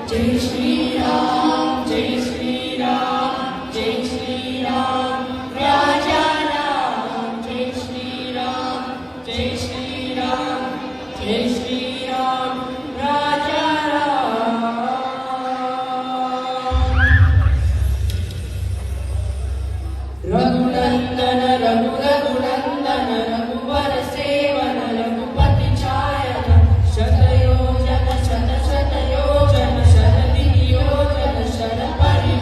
जय श्री राम जय श्री राम जय श्री राम राजा राम जय श्री राम जय श्री राम जय श्री राम राजा राम रघुनंदन रघुनंदन रघुवर सेवन रघुपति छायन शतयोजन शत शतयोजन शरदियोजन शरपरि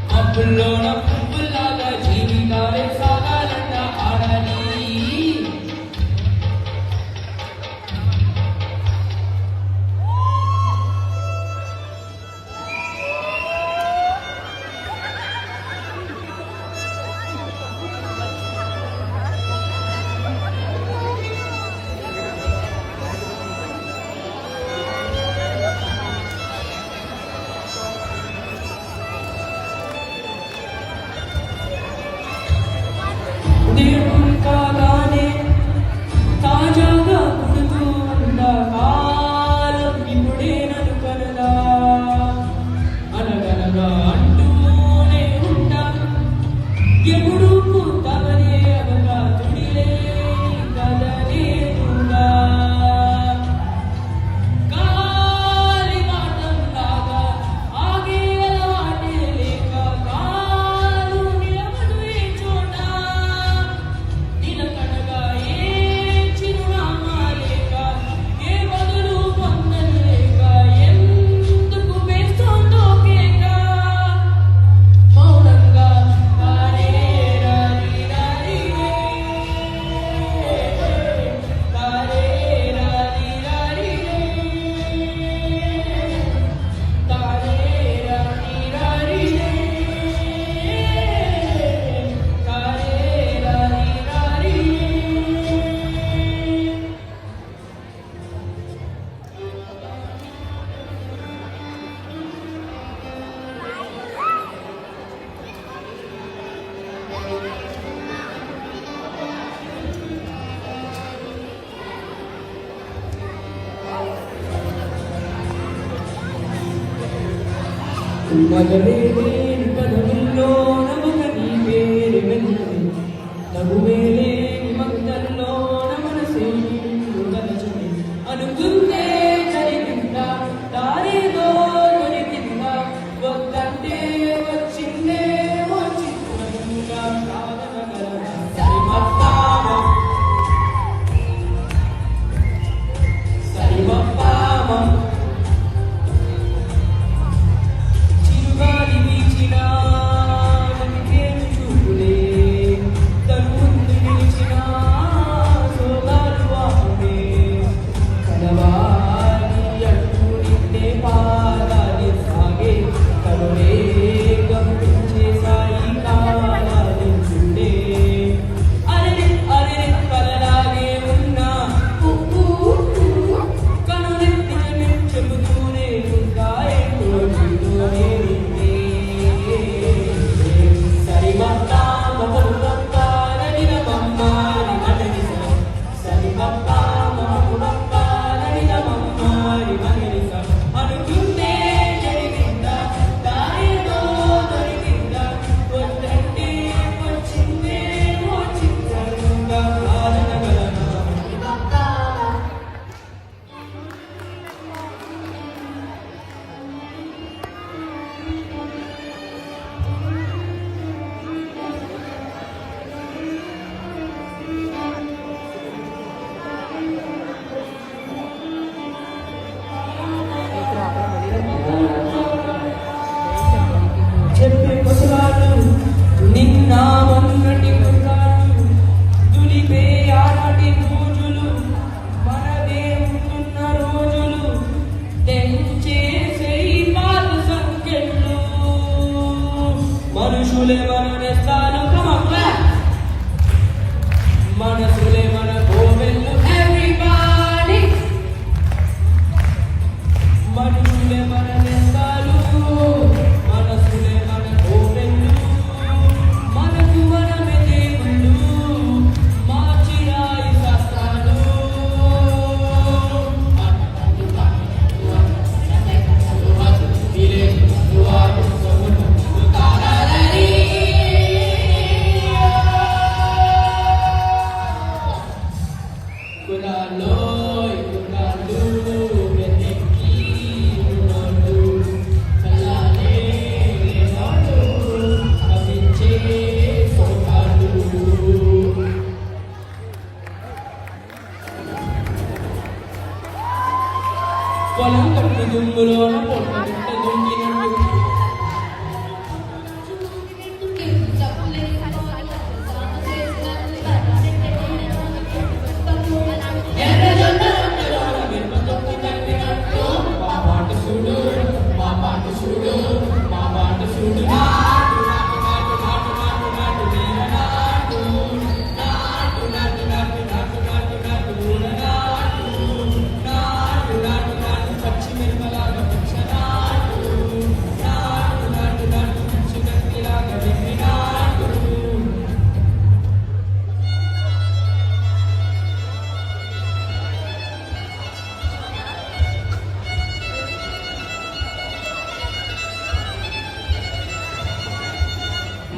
పువ్వుల్లోన పువ్వులాగా జీవితాలే సాగాలంట ఆడాలి. దేవుడి కాగానే తాజాగా పుడుతూ ఉన్న కాలం ఇప్పుడే నన్ను కనదా అనగనగా అంటూనే ఉంటా ఎప్పుడు పుట్టవనే అవగా తుడిలే కదలేదుగా గాలి మాటంలాగా ఆగే అలవాటే లేక కాలు నిలవదు ఏ చోట నిలకడగా ఏ చిరునామా లేక ఏ బదులు పొందలేక ఎందుకు వేస్తోందో కేక మౌనంగా తారే రారి రారి తారే రారి రారి తారే రారి రారి తారే రారి రారి. మగలేని పదవుల్లో నమక నీ పేరు వెన్నది నవ్వులేని మందల్లో మనసే నిన్ను తలచుని అనుకుందే జరిగిందా దారిలో దొరికిందా వద్దంటే వచ్చిందే వచ్చిందా కాదనగలనా సరిమప్పామ సరిమప్పామ చిరుగాలి వీచినా మనకేమి చూపులే తను ముందు నిలిచినా సోగాలు వాపునే కలవాలి అంటూ నిన్నే పాదాలి సాగే కరుణే గమనించే సాయి కాలాలి చూడే అరే అరే కలలాగే ఉన్నా కనులెత్తిన చెబుతూనే మనసులే మన నేస్తాలు come on clap మనసులే మన కోవెల్లు everybody మనసులే మన నేస్తాలు మనసులే మన కోవెల్లు మనకు మనమే దేవుళ్ళు మార్చిరాయి శాస్త్రాలు పొలం కట్టు దుమ్ములోన పొట్ట దుంకినట్టు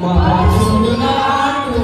మహాశివుడు నాటు